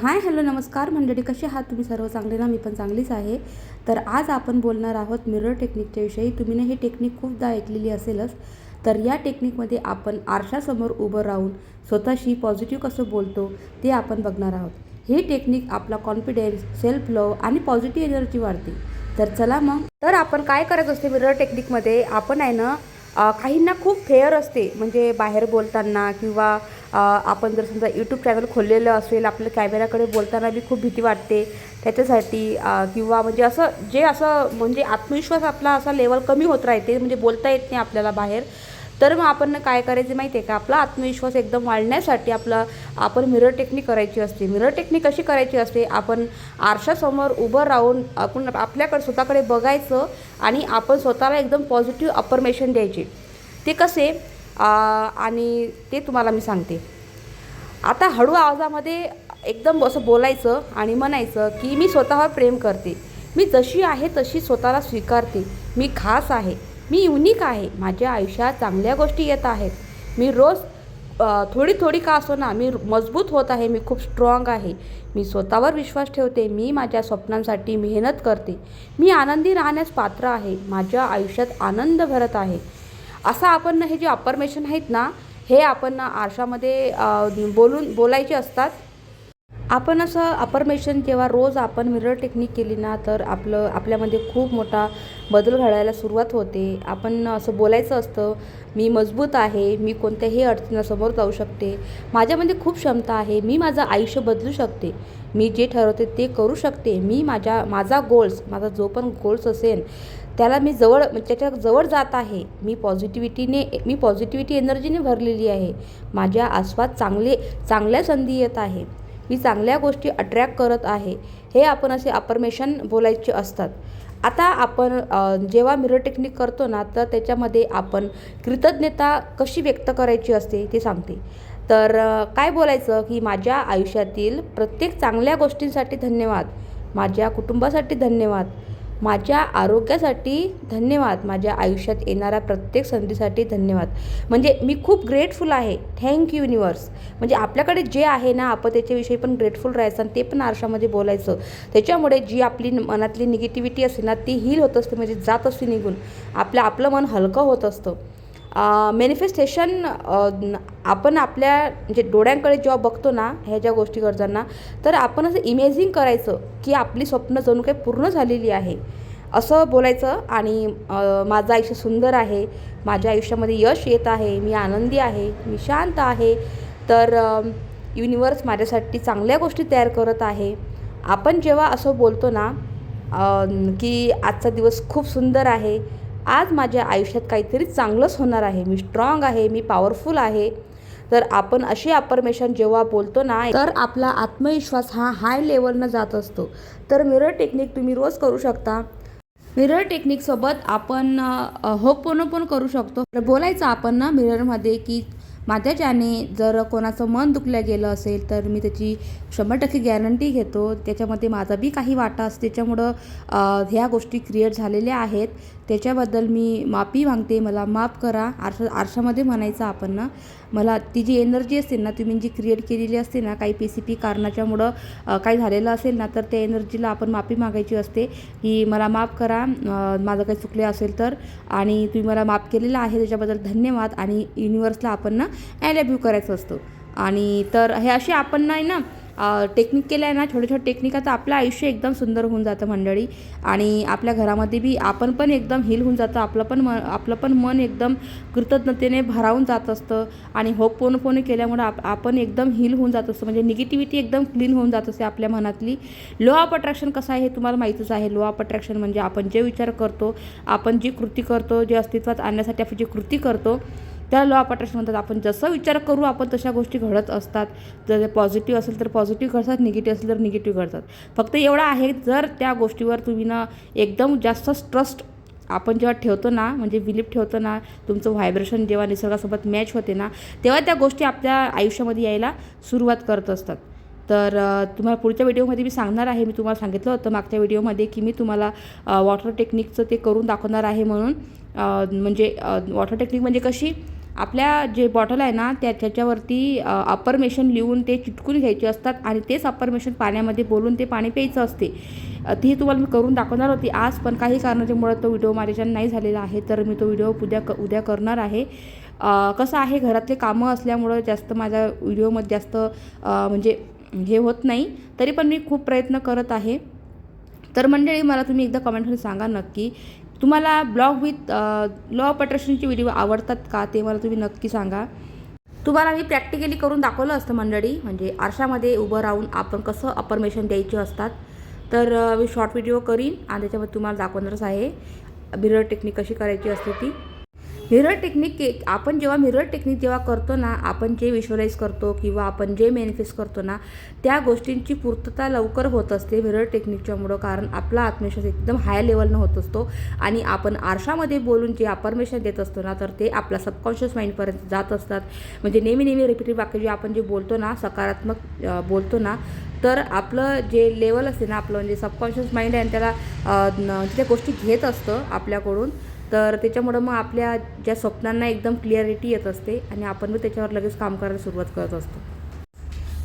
Hi hello नमस्कार मंडळी, कसे आहात तुम्ही सर्व? चांगले ना? मी पण चांगलीच आहे. तर आज आपण बोलणार आहोत मिरर टेक्निकच्या विषयी. तुम्ही ही टेक्निक खूपदा ऐकलेली असेलच. तर या टेक्निकमध्ये आपण आरशासमोर उभं राहून स्वतःशी पॉझिटिव्ह कसं बोलतो ते आपण बघणार आहोत. ही टेक्निक आपला कॉन्फिडेन्स, सेल्फ लव आणि पॉझिटिव्ह एनर्जी वाढते. तर चला मग. तर आपण काय करत असते मिरर टेक्निकमध्ये? आपण आहे ना, काहींना खूप फेअर असते, म्हणजे बाहेर बोलताना किंवा आपण जर समजा यूट्यूब चॅनल खोललेलं असेल, आपल्या कॅमेऱ्याकडे बोलताना बी खूप भीती वाटते त्याच्यासाठी, किंवा म्हणजे असं म्हणजे आत्मविश्वास आपला असा लेवल कमी होत राहते, म्हणजे बोलता येत नाही आपल्याला बाहेर. तर मग आपण काय करायचं माहिती आहे का? आपला आत्मविश्वास एकदम वाढण्यासाठी आपण मिरर टेक्निक करायची असते. मिरर टेक्निक कशी करायची असते? आपण आरशासमोर उभं राहून आपण आपल्याकडे स्वतःकडे बघायचं आणि आपण स्वतःला एकदम पॉझिटिव्ह अफर्मेशन द्यायचे. ते कसे आणि ते तुम्हाला मी सांगते. आता हळू आवाजामध्ये एकदम असं बोलायचं आणि म्हणायचं की मी स्वतःवर प्रेम करते, मी जशी आहे तशी स्वतःला स्वीकारते, मी खास आहे, मी युनिक आहे, माझ्या आयुष्यात चांगल्या गोष्टी येत आहेत, मी रोज थोडी थोडी का असो ना, मी मजबूत होत आहे, मी खूप स्ट्रॉंग आहे, मी स्वतःवर विश्वास ठेवते, मी माझ्या स्वप्नांसाठी मेहनत करते, मी आनंदी राहण्यास पात्र आहे, माझ्या आयुष्यात आनंद भरत आहे. असं आपण हे जे अफर्मेशन आहेत ना, हे आपण आरशामध्ये बोलायचे असतात. आपण असं अफर्मेशन जेव्हा रोज आपण मिरर टेक्निक केली ना, तर आपल्यामध्ये खूप मोठा बदल घडायला सुरुवात होते. आपण असं बोलायचं असतं, मी मजबूत आहे, मी कोणत्याही अडचणीला समोर जाऊ शकते, माझ्यामध्ये खूप क्षमता आहे, मी माझं आयुष्य बदलू शकते, मी जे ठरवते ते करू शकते, माझा जो पण गोल्स असेल त्याला मी त्याच्या जवळ जात आहे, मी पॉझिटिव्हिटी एनर्जीने भरलेली आहे, माझ्या आसपास चांगल्या संधी येत आहे, मी चांगल्या गोष्टी अट्रॅक्ट करत आहे. हे आपण असे अफर्मेशन बोलायचे असतात. आता आपण जेव्हा मिरर टेक्निक करतो ना, तर त्याच्यामध्ये आपण कृतज्ञता कशी व्यक्त करायची असते ते सांगते. तर काय बोलायचं की माझ्या आयुष्यातील प्रत्येक चांगल्या गोष्टींसाठी धन्यवाद, माझ्या कुटुंबासाठी धन्यवाद, माझ्या आरोग्यासाठी धन्यवाद, माझ्या आयुष्यात येणाऱ्या प्रत्येक संधीसाठी धन्यवाद. म्हणजे मी खूप ग्रेटफुल आहे, थँक यू युनिवर्स. म्हणजे आपल्याकडे जे आहे ना, आपण त्याच्याविषयी पण ग्रेटफुल राहायचं आणि ते पण आरशामध्ये बोलायचं. त्याच्यामुळे जी आपली मनातली निगेटिव्हिटी असते ना, ती हील होत असते, म्हणजे जात असते निघून. आपलं मन हलकं होत असतं. मॅनिफेस्टेशन आपण आपल्या म्हणजे डोळ्यांकडे जेव्हा बघतो ना ह्या ज्या गोष्टी करताना, तर आपण असं इमेजिंग करायचं की आपली स्वप्न जणू काही पूर्ण झालेली आहे असं बोलायचं. आणि माझं आयुष्य सुंदर आहे, माझ्या आयुष्यामध्ये यश येत आहे, मी आनंदी आहे, मी शांत आहे, तर युनिवर्स माझ्यासाठी चांगल्या गोष्टी तयार करत आहे. आपण जेव्हा असं बोलतो ना की आजचा दिवस खूप सुंदर आहे, आज माझ्या आयुष्यात काहीतरी चांगलंच होणार आहे, मी स्ट्रॉंग आहे, मी पॉवरफुल आहे, तर आपण अशी अफर्मेशन जेव्हा बोलतो ना, तर आपला आत्मविश्वास हा हाय लेवलनं जात असतो. तर मिरर टेक्निक तुम्ही रोज करू शकता. मिरर टेक्निकसोबत आपण होपोनोपोनो करू शकतो. बोलायचं आपण ना मिररमध्ये की माझ्याच्याने जर कोणाचं मन दुखलं गेलं असेल तर मी त्याची 100% गॅरंटी घेतो, त्याच्यामध्ये माझा बी काही वाटा असतो, त्याच्यामुळं ह्या गोष्टी क्रिएट झालेल्या आहेत, त्याच्याबद्दल मी माफी मागते, मला माफ करा. आरशामध्ये म्हणायचं आपण ना, मला ती जी एनर्जी असते ना, तुम्ही जी क्रिएट केलेली असते ना, काही स्पेसिफिक कारणाच्यामुळं काही झालेलं असेल ना, तर त्या एनर्जीला आपण माफी मागायची असते की मला माफ करा, माझं काही चुकले असेल तर, आणि तुम्ही मला माफ केलेलं आहे त्याच्याबद्दल धन्यवाद. आणि युनिवर्सला आपण ना आय लव्ह यू करायचं असतं. आणि तर हे असे आपण नाही ना टेक्निक केलं आहे ना, छोटे छोटे टेक्निकाचं आपलं आयुष्य एकदम सुंदर होऊन जातं मंडळी. आणि आपल्या घरामध्ये बी आपण पण एकदम हील होऊन जातं, आपलं पण मन एकदम कृतज्ञतेने भारावून जात असतं. आणि होपोनोपोनो केल्यामुळं आपण एकदम हील होऊन जात असतं, म्हणजे निगेटिव्हिटी एकदम क्लीन होऊन जात असते आपल्या मनातली. लॉ ऑफ अट्रॅक्शन कसं आहे हे तुम्हाला माहीतच आहे. लॉ ऑफ अट्रॅक्शन म्हणजे आपण जे विचार करतो, आपण जी कृती करतो, जे अस्तित्वात आणण्यासाठी आपण जी कृती करतो, त्याला लॉ ऑफ अट्रॅक्शन म्हणतात. आपण जसं विचार करू आपण तशा गोष्टी घडत असतात. जर पॉझिटिव्ह असेल तर पॉझिटिव्ह घडतात, निगेटिव्ह असेल तर निगेटिव्ह घडतात. फक्त एवढं आहे, जर त्या गोष्टीवर तुम्ही ना एकदम जास्त ट्रस्ट आपण जेव्हा ठेवतो ना, म्हणजे बिलीफ ठेवतो ना, तुमचं व्हायब्रेशन जेव्हा निसर्गासोबत मॅच होते ना, तेव्हा त्या गोष्टी आपल्या आयुष्यामध्ये यायला सुरुवात करत असतात. तर तुम्हाला पुढच्या व्हिडिओमध्ये मी सांगणार आहे. मी तुम्हाला सांगितलं होतं मागच्या व्हिडिओमध्ये की मी तुम्हाला वॉटर टेक्निकचं ते करून दाखवणार आहे म्हणून. म्हणजे वॉटर टेक्निक म्हणजे कशी, आपल्या जे बॉटल आहे ना त्याच्यावरती अफर्मेशन लिहून ते चिटकून घ्यायचे असतात आणि तेच अफर्मेशन पाण्यामध्ये बोलून ते पाणी प्यायचं असते. ती तुम्हाला मी करून दाखवणार होती आज, पण काही कारणाच्यामुळे तो व्हिडिओ माझ्याच्यानं नाही झालेला आहे, तर मी तो व्हिडिओ उद्या करणार आहे. कसं आहे, घरातले कामं असल्यामुळं जास्त माझ्या व्हिडिओमध्ये जास्त म्हणजे हे होत नाही, तरी पण मी खूप प्रयत्न करत आहे. तर मंडळी, मला तुम्ही एकदा कमेंटमध्ये सांगा नक्की तुम्हाला ब्लॉग विथ लॉ ऑफ अट्रॅक्शनचे व्हिडिओ आवडतात का, ते मला तुम्ही नक्की सांगा. तुम्हाला मी प्रॅक्टिकली करून दाखवलं असतं मंडळी, म्हणजे आरशामध्ये उभं राहून आपण कसं अफर्मेशन द्यायचे असतात. तर मी शॉर्ट व्हिडिओ करीन आणि त्याच्यामध्ये तुम्हाला दाखवणारच आहे मिरर टेक्निक कशी करायची असते ती. मिरर टेक्निक आपण जेव्हा मिरर टेक्निक जेव्हा करतो ना, आपण जे विज्युअलाइज करतो किंवा आपण जे मॅनिफेस्ट करतो ना, त्या गोष्टींची पूर्तता लवकर होत असते मिरर टेक्निकच्यामुळं. कारण आपला आत्मविश्वास एकदम हाय लेवलनं होत असतो आणि आपण आरशामध्ये बोलून जे अफर्मेशन देत असतो ना, तर ते आपल्या सबकॉन्शियस माइंडपर्यंत जात असतात. म्हणजे नेहमी रिपीटेड वाक्य जे आपण जे बोलतो ना, सकारात्मक बोलतो ना, तर आपलं जे लेवल असते ना, आपलं म्हणजे सबकॉन्शियस माइंड आहे आणि त्याला त्या गोष्टी घेत असतं आपल्याकडून. तर त्याच्यामुळं मग आपल्या ज्या स्वप्नांना एकदम क्लिअरिटी येत असते आणि आपण मग त्याच्यावर लगेच काम करायला सुरुवात करत असतो.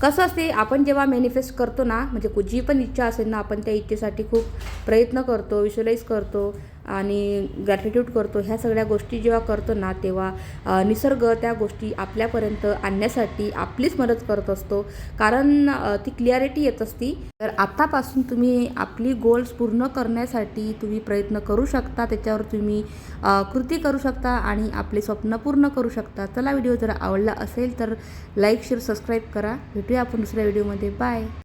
कसं असते, आपण जेव्हा मॅनिफेस्ट करतो ना, म्हणजे जी पण इच्छा असेल ना, आपण त्या इच्छेसाठी खूप प्रयत्न करतो, विज्युअलाइज करतो आणि ग्रॅटिट्यूड करतो. ह्या सगळ्या गोष्टी जेव्हा करतो ना, तेव्हा निसर्ग त्या गोष्टी आपल्यापर्यंत आणण्यासाठी आपलीच मदत करत असतो. कारण ती क्लिअरिटी येत असती. तर आत्तापासून तुम्ही आपली गोल्स पूर्ण करण्यासाठी तुम्ही प्रयत्न करू शकता, त्याच्यावर तुम्ही कृती करू शकता आणि आपले स्वप्न पूर्ण करू शकता. चला, व्हिडिओ जर आवडला असेल तर लाईक, शेअर, सबस्क्राईब करा. भेटूया आपण दुसऱ्या व्हिडिओमध्ये. बाय.